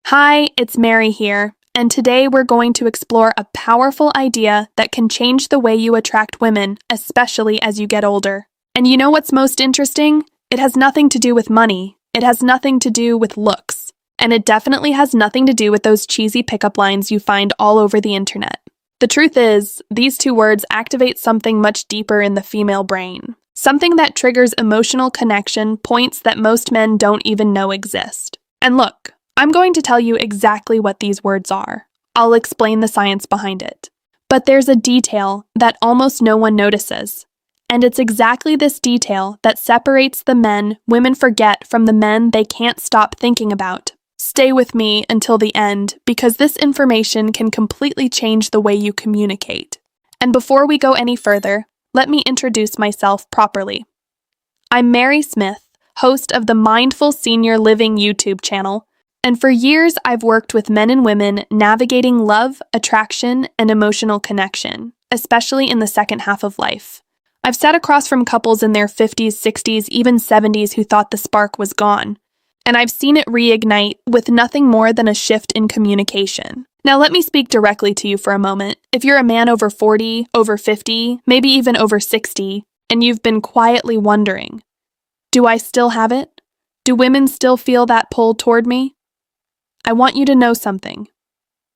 Hi, it's Mary here, and today we're going to explore a powerful idea that can change the way you attract women, especially as you get older. And you know what's most interesting? It has nothing to do with money, it has nothing to do with looks, and it definitely has nothing to do with those cheesy pickup lines you find all over the internet. The truth is, these two words activate something much deeper in the female brain, something that triggers emotional connection points that most men don't even know exist. And look, I'm going to tell you exactly what these words are. I'll explain the science behind it. But there's a detail that almost no one notices. And it's exactly this detail that separates the men women forget from the men they can't stop thinking about. Stay with me until the end, because this information can completely change the way you communicate. And before we go any further, let me introduce myself properly. I'm Mary Smith, host of the Mindful Senior Living YouTube channel, and for years I've worked with men and women navigating love, attraction, and emotional connection, especially in the second half of life. I've sat across from couples in their 50s, 60s, even 70s who thought the spark was gone, and I've seen it reignite with nothing more than a shift in communication. Now let me speak directly to you for a moment. If you're a man over 40, over 50, maybe even over 60, and you've been quietly wondering, do I still have it? Do women still feel that pull toward me? I want you to know something.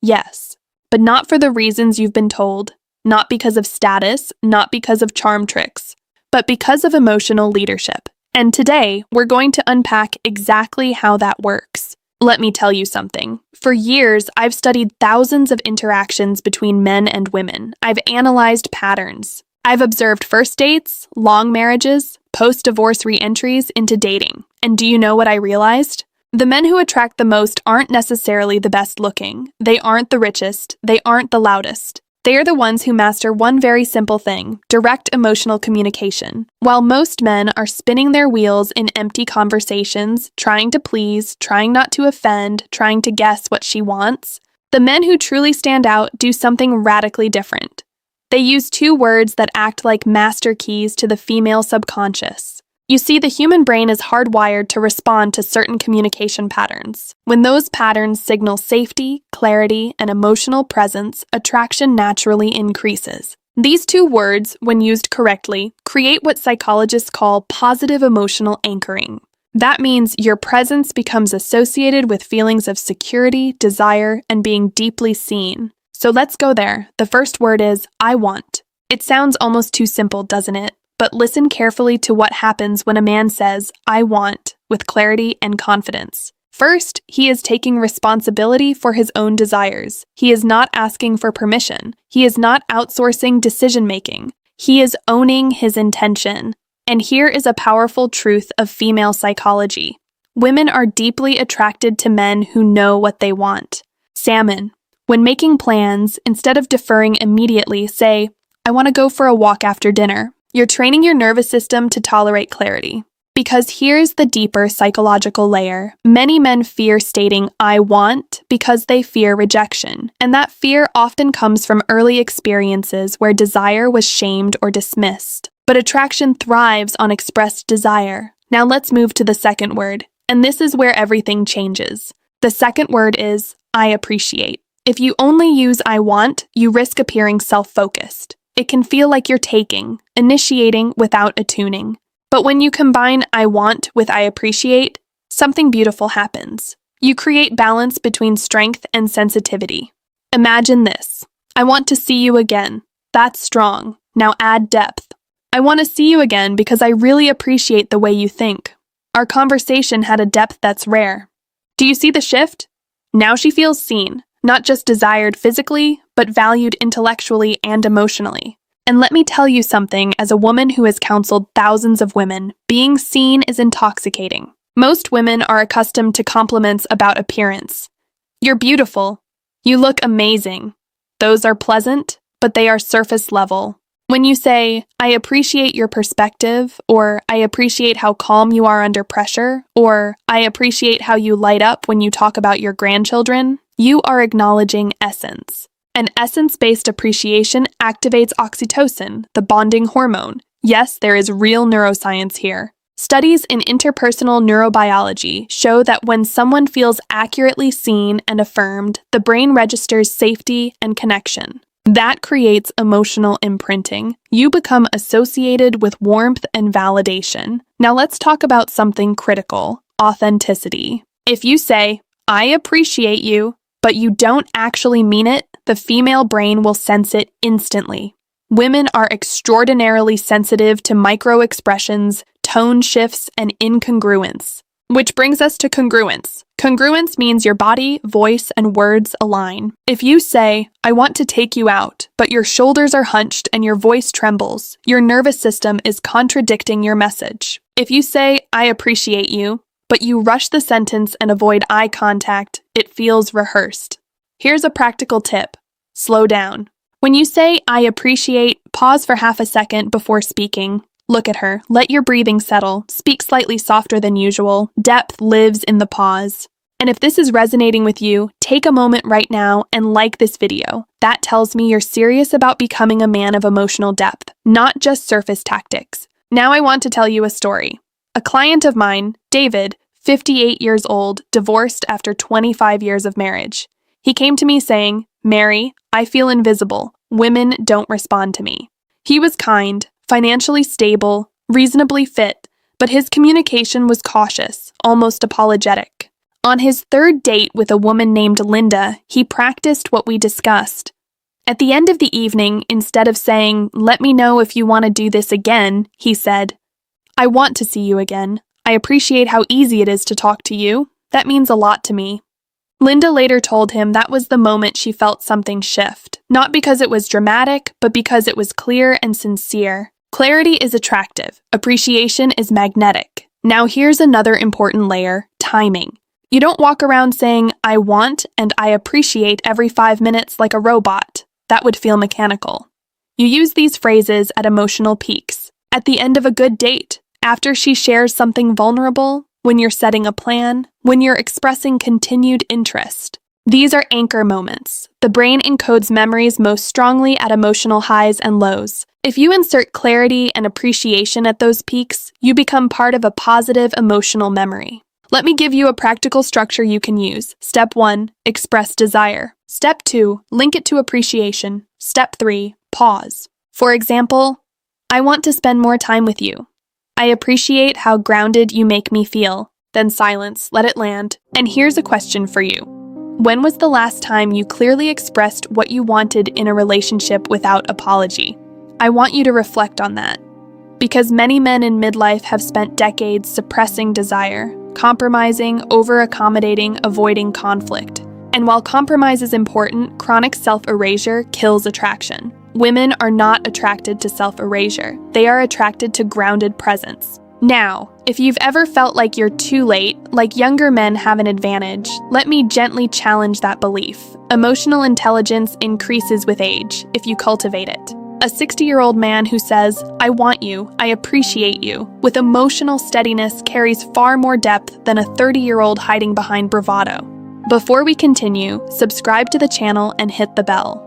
Yes, but not for the reasons you've been told, not because of status, not because of charm tricks, but because of emotional leadership. And today, we're going to unpack exactly how that works. Let me tell you something. For years, I've studied thousands of interactions between men and women. I've analyzed patterns. I've observed first dates, long marriages, post-divorce re-entries into dating. And do you know what I realized? The men who attract the most aren't necessarily the best looking. They aren't the richest. They aren't the loudest. They are the ones who master one very simple thing: direct emotional communication. While most men are spinning their wheels in empty conversations, trying to please, trying not to offend, trying to guess what she wants, the men who truly stand out do something radically different. They use two words that act like master keys to the female subconscious. You see, the human brain is hardwired to respond to certain communication patterns. When those patterns signal safety, clarity, and emotional presence, attraction naturally increases. These two words, when used correctly, create what psychologists call positive emotional anchoring. That means your presence becomes associated with feelings of security, desire, and being deeply seen. So let's go there. The first word is I want. It sounds almost too simple, doesn't it? But listen carefully to what happens when a man says, I want, with clarity and confidence. First, he is taking responsibility for his own desires. He is not asking for permission. He is not outsourcing decision-making. He is owning his intention. And here is a powerful truth of female psychology. Women are deeply attracted to men who know what they want. Salmon. When making plans, instead of deferring immediately, say, I want to go for a walk after dinner. You're training your nervous system to tolerate clarity. Because here's the deeper psychological layer. Many men fear stating, I want, because they fear rejection. And that fear often comes from early experiences where desire was shamed or dismissed. But attraction thrives on expressed desire. Now let's move to the second word. And this is where everything changes. The second word is, I appreciate. If you only use I want, you risk appearing self-focused. It can feel like you're taking, initiating without attuning. But when you combine I want with I appreciate, something beautiful happens. You create balance between strength and sensitivity. Imagine this. I want to see you again. That's strong. Now add depth. I want to see you again because I really appreciate the way you think. Our conversation had a depth that's rare. Do you see the shift? Now she feels seen. Not just desired physically, but valued intellectually and emotionally. And let me tell you something, as a woman who has counseled thousands of women, being seen is intoxicating. Most women are accustomed to compliments about appearance. You're beautiful. You look amazing. Those are pleasant, but they are surface level. When you say, I appreciate your perspective, or I appreciate how calm you are under pressure, or I appreciate how you light up when you talk about your grandchildren, you are acknowledging essence. And essence-based appreciation activates oxytocin, the bonding hormone. Yes, there is real neuroscience here. Studies in interpersonal neurobiology show that when someone feels accurately seen and affirmed, the brain registers safety and connection. That creates emotional imprinting. You become associated with warmth and validation. Now let's talk about something critical: authenticity. If you say, "I appreciate you," but you don't actually mean it, the female brain will sense it instantly. Women are extraordinarily sensitive to micro-expressions, tone shifts, and incongruence. Which brings us to congruence. Congruence means your body, voice, and words align. If you say, "I want to take you out," but your shoulders are hunched and your voice trembles, your nervous system is contradicting your message. If you say, "I appreciate you," but you rush the sentence and avoid eye contact, it feels rehearsed. Here's a practical tip: slow down. When you say, "I appreciate," pause for half a second before speaking. Look at her, let your breathing settle, speak slightly softer than usual. Depth lives in the pause. And if this is resonating with you, take a moment right now and like this video. That tells me you're serious about becoming a man of emotional depth, not just surface tactics. Now I want to tell you a story. A client of mine, David, 58 years old, divorced after 25 years of marriage. He came to me saying, "Mary, I feel invisible. Women don't respond to me." He was kind, financially stable, reasonably fit, but his communication was cautious, almost apologetic. On his third date with a woman named Linda, he practiced what we discussed. At the end of the evening, instead of saying, "Let me know if you want to do this again," he said, "I want to see you again. I appreciate how easy it is to talk to you. That means a lot to me." Linda later told him that was the moment she felt something shift, not because it was dramatic, but because it was clear and sincere. Clarity is attractive. Appreciation is magnetic. Now here's another important layer: timing. You don't walk around saying, "I want" and "I appreciate" every 5 minutes like a robot. That would feel mechanical. You use these phrases at emotional peaks, at the end of a good date, after she shares something vulnerable, when you're setting a plan, when you're expressing continued interest. These are anchor moments. The brain encodes memories most strongly at emotional highs and lows. If you insert clarity and appreciation at those peaks, you become part of a positive emotional memory. Let me give you a practical structure you can use. Step 1, express desire. Step 2, link it to appreciation. Step 3, pause. For example, "I want to spend more time with you. I appreciate how grounded you make me feel." Then silence, let it land. And here's a question for you. When was the last time you clearly expressed what you wanted in a relationship without apology? I want you to reflect on that. Because many men in midlife have spent decades suppressing desire, compromising, over-accommodating, avoiding conflict. And while compromise is important, chronic self-erasure kills attraction. Women are not attracted to self-erasure. They are attracted to grounded presence. Now, if you've ever felt like you're too late, like younger men have an advantage, let me gently challenge that belief. Emotional intelligence increases with age if you cultivate it. A 60-year-old man who says, "I want you, I appreciate you," with emotional steadiness carries far more depth than a 30-year-old hiding behind bravado. Before we continue, subscribe to the channel and hit the bell.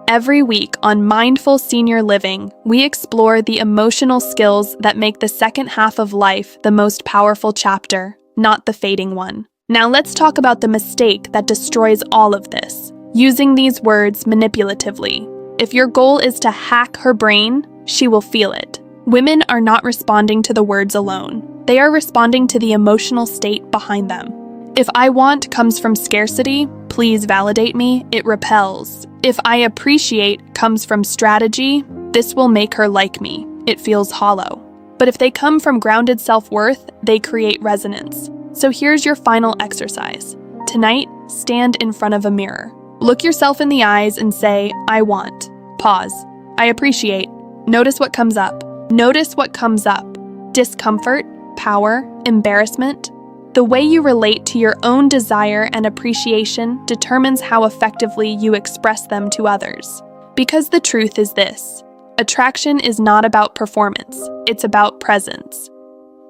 Every week on Mindful Senior Living, we explore the emotional skills that make the second half of life the most powerful chapter, not the fading one. Now let's talk about the mistake that destroys all of this: using these words manipulatively. If your goal is to hack her brain, she will feel it. Women are not responding to the words alone. They are responding to the emotional state behind them. If "I want" comes from scarcity, "please validate me," it repels. If "I appreciate" comes from strategy, "this will make her like me," it feels hollow. But if they come from grounded self-worth, they create resonance. So here's your final exercise. Tonight, stand in front of a mirror. Look yourself in the eyes and say, "I want." Pause. "I appreciate." Notice what comes up. Notice what comes up. Discomfort, power, embarrassment. The way you relate to your own desire and appreciation determines how effectively you express them to others. Because the truth is this: attraction is not about performance, it's about presence.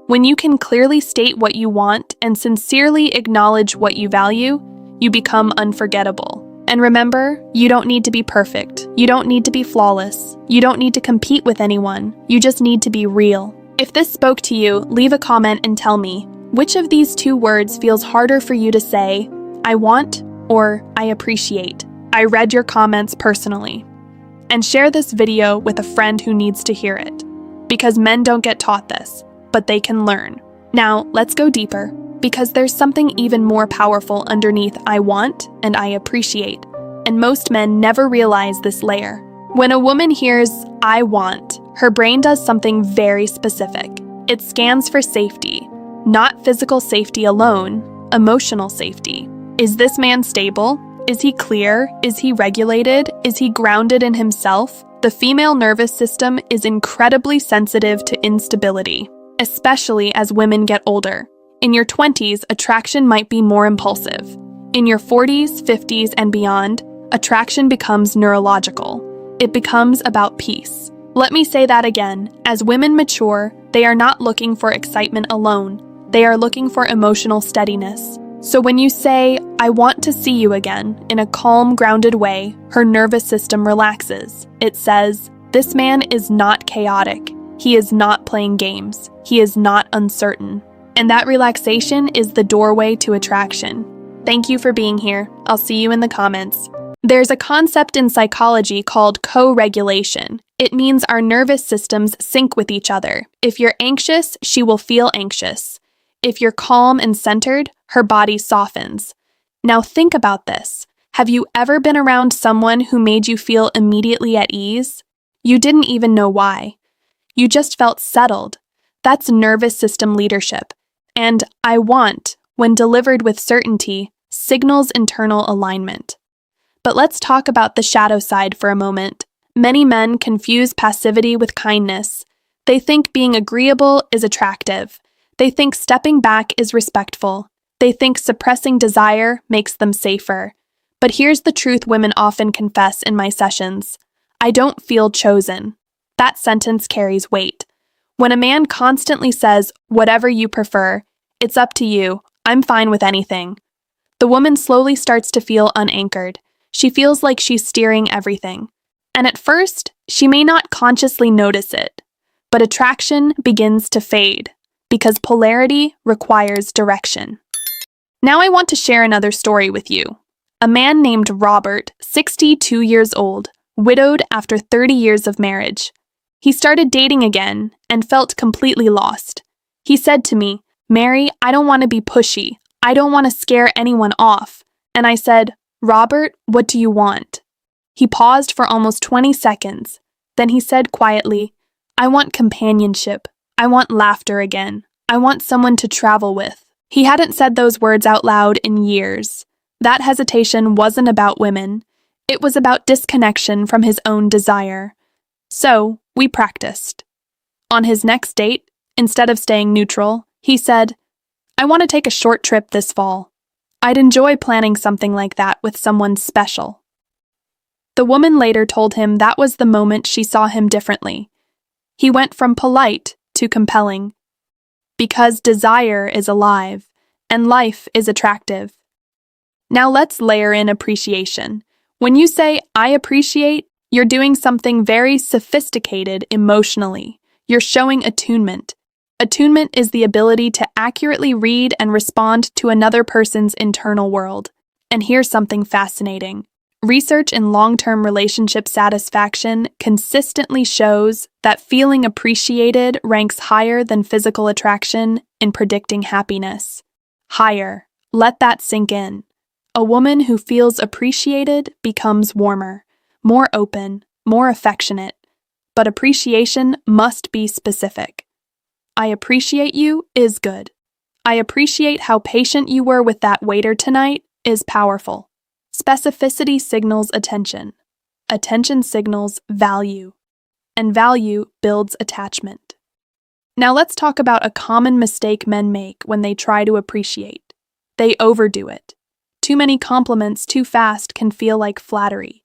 When you can clearly state what you want and sincerely acknowledge what you value, you become unforgettable. And remember, you don't need to be perfect. You don't need to be flawless. You don't need to compete with anyone. You just need to be real. If this spoke to you, leave a comment and tell me, which of these two words feels harder for you to say, I want or I appreciate? I read your comments personally. And share this video with a friend who needs to hear it. Because men don't get taught this, but they can learn. Now, let's go deeper, because there's something even more powerful underneath I want and I appreciate, and most men never realize this layer. When a woman hears I want, her brain does something very specific. It scans for safety, not physical safety alone, emotional safety. Is this man stable? Is he clear? Is he regulated? Is he grounded in himself? The female nervous system is incredibly sensitive to instability, especially as women get older. In your 20s, attraction might be more impulsive. In your 40s, 50s, and beyond, attraction becomes neurological. It becomes about peace. Let me say that again. As women mature, they are not looking for excitement alone. They are looking for emotional steadiness. So when you say, I want to see you again, in a calm, grounded way, her nervous system relaxes. It says, this man is not chaotic. He is not playing games. He is not uncertain. And that relaxation is the doorway to attraction. Thank you for being here. I'll see you in the comments. There's a concept in psychology called co-regulation. It means our nervous systems sync with each other. If you're anxious, she will feel anxious. If you're calm and centered, her body softens. Now think about this. Have you ever been around someone who made you feel immediately at ease? You didn't even know why. You just felt settled. That's nervous system leadership. And I want, when delivered with certainty, signals internal alignment. But let's talk about the shadow side for a moment. Many men confuse passivity with kindness. They think being agreeable is attractive. They think stepping back is respectful. They think suppressing desire makes them safer. But here's the truth women often confess in my sessions. I don't feel chosen. That sentence carries weight. When a man constantly says, whatever you prefer, it's up to you, I'm fine with anything, the woman slowly starts to feel unanchored. She feels like she's steering everything. And at first, she may not consciously notice it. But attraction begins to fade, because polarity requires direction. Now I want to share another story with you. A man named Robert, 62 years old, widowed after 30 years of marriage. He started dating again and felt completely lost. He said to me, Mary, I don't want to be pushy. I don't want to scare anyone off. And I said, Robert, what do you want? He paused for almost 20 seconds. Then he said quietly, I want companionship. I want laughter again. I want someone to travel with. He hadn't said those words out loud in years. That hesitation wasn't about women. It was about disconnection from his own desire. So, we practiced. On his next date, instead of staying neutral, he said, I want to take a short trip this fall. I'd enjoy planning something like that with someone special. The woman later told him that was the moment she saw him differently. He went from polite to compelling. Because desire is alive, and life is attractive. Now let's layer in appreciation. When you say, I appreciate, you're doing something very sophisticated emotionally. You're showing attunement. Attunement is the ability to accurately read and respond to another person's internal world. And here's something fascinating. Research in long-term relationship satisfaction consistently shows that feeling appreciated ranks higher than physical attraction in predicting happiness. Higher. Let that sink in. A woman who feels appreciated becomes warmer, more open, more affectionate. But appreciation must be specific. I appreciate you is good. I appreciate how patient you were with that waiter tonight is powerful. Specificity signals attention. Attention signals value. And value builds attachment. Now let's talk about a common mistake men make when they try to appreciate. They overdo it. Too many compliments too fast can feel like flattery.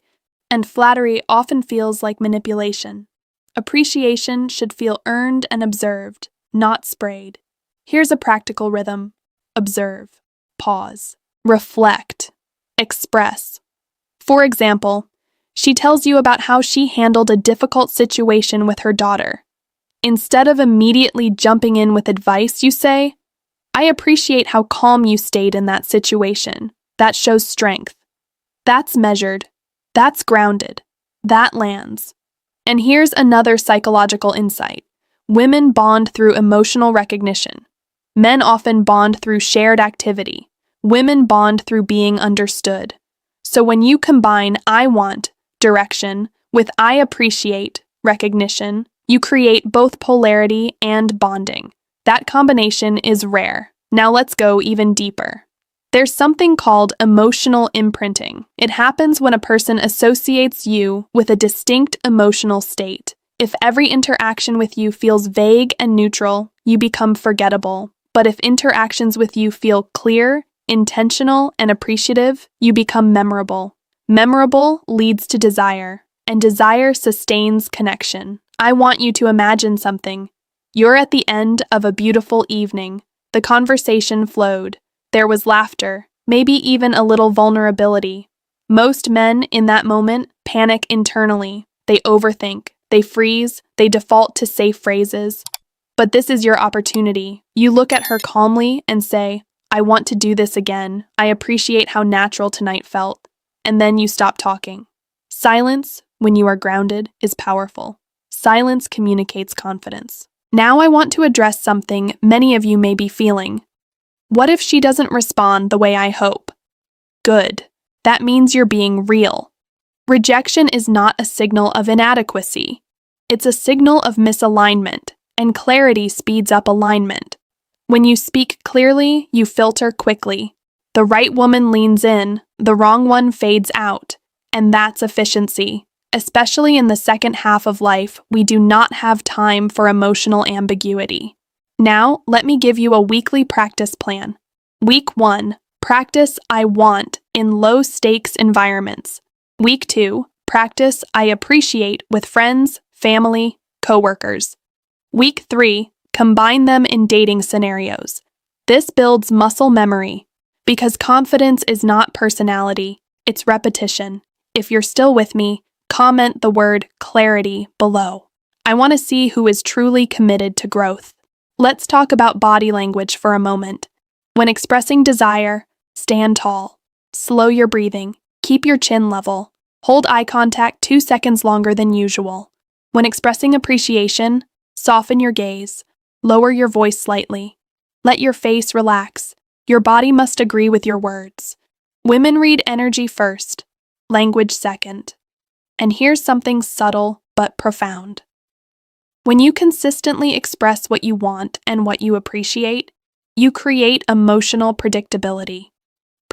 And flattery often feels like manipulation. Appreciation should feel earned and observed, not sprayed. Here's a practical rhythm. Observe. Pause. Reflect. Express. For example, she tells you about how she handled a difficult situation with her daughter. Instead of immediately jumping in with advice, you say, "I appreciate how calm you stayed in that situation. That shows strength. That's measured. That's grounded. That lands." And here's another psychological insight. Women bond through emotional recognition. Men often bond through shared activity. Women bond through being understood. So when you combine "I want" direction with "I appreciate" recognition, you create both polarity and bonding. That combination is rare. Now let's go even deeper. There's something called emotional imprinting. It happens when a person associates you with a distinct emotional state. If every interaction with you feels vague and neutral, you become forgettable. But if interactions with you feel clear, intentional, and appreciative, you become memorable. Memorable leads to desire, and desire sustains connection. I want you to imagine something. You're at the end of a beautiful evening. The conversation flowed. There was laughter, maybe even a little vulnerability. Most men in that moment panic internally. They overthink, they freeze, they default to safe phrases. But this is your opportunity. You look at her calmly and say, "I want to do this again. I appreciate how natural tonight felt." And then you stop talking. Silence, when you are grounded, is powerful. Silence communicates confidence. Now I want to address something many of you may be feeling. What if she doesn't respond the way I hope? Good. That means you're being real. Rejection is not a signal of inadequacy. It's a signal of misalignment, and clarity speeds up alignment. When you speak clearly, you filter quickly. The right woman leans in, the wrong one fades out, and that's efficiency. Especially in the second half of life, we do not have time for emotional ambiguity. Now, let me give you a weekly practice plan. Week 1, practice "I want" in low-stakes environments. Week 2, practice "I appreciate" with friends, family, coworkers. Week 3, combine them in dating scenarios. This builds muscle memory, because confidence is not personality, it's repetition. If you're still with me, comment the word "clarity" below. I want to see who is truly committed to growth. Let's talk about body language for a moment. When expressing desire, stand tall. Slow your breathing. Keep your chin level. Hold eye contact 2 seconds longer than usual. When expressing appreciation, soften your gaze. Lower your voice slightly. Let your face relax. Your body must agree with your words. Women read energy first, language second. And here's something subtle but profound. When you consistently express what you want and what you appreciate, you create emotional predictability.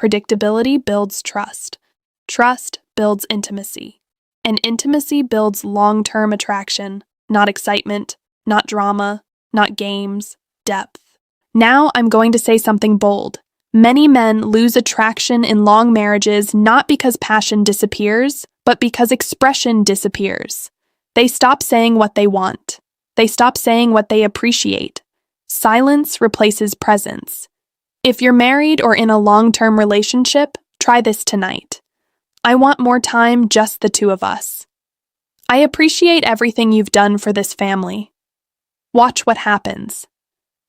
Predictability builds trust. Trust builds intimacy. And intimacy builds long-term attraction, not excitement, not drama, not games, depth. Now I'm going to say something bold. Many men lose attraction in long marriages not because passion disappears, but because expression disappears. They stop saying what they want. They stop saying what they appreciate. Silence replaces presence. If you're married or in a long-term relationship, try this tonight. I want more time, just the two of us. I appreciate everything you've done for this family. Watch what happens.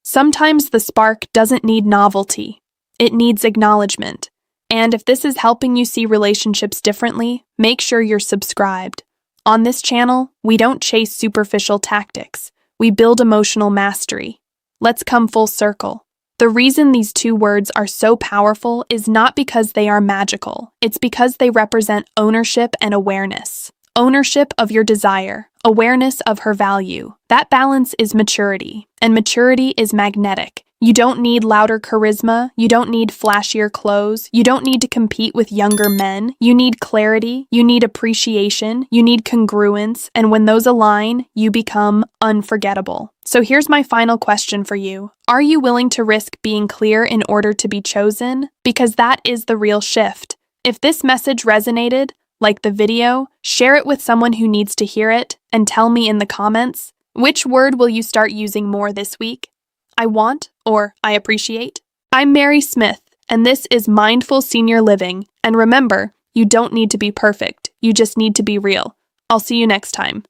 Sometimes the spark doesn't need novelty. It needs acknowledgement. And if this is helping you see relationships differently, make sure you're subscribed. On this channel, we don't chase superficial tactics. We build emotional mastery. Let's come full circle. The reason these 2 words are so powerful is not because they are magical. It's because they represent ownership and awareness. Ownership of your desire, awareness of her value. That balance is maturity, and maturity is magnetic. You don't need louder charisma, you don't need flashier clothes, you don't need to compete with younger men. You need clarity, you need appreciation, you need congruence, and when those align, you become unforgettable. So here's my final question for you. Are you willing to risk being clear in order to be chosen? Because that is the real shift. If this message resonated, like the video, share it with someone who needs to hear it, and tell me in the comments, which word will you start using more this week? I want or I appreciate? I'm Mary Smith, and this is Mindful Senior Living. And remember, you don't need to be perfect. You just need to be real. I'll see you next time.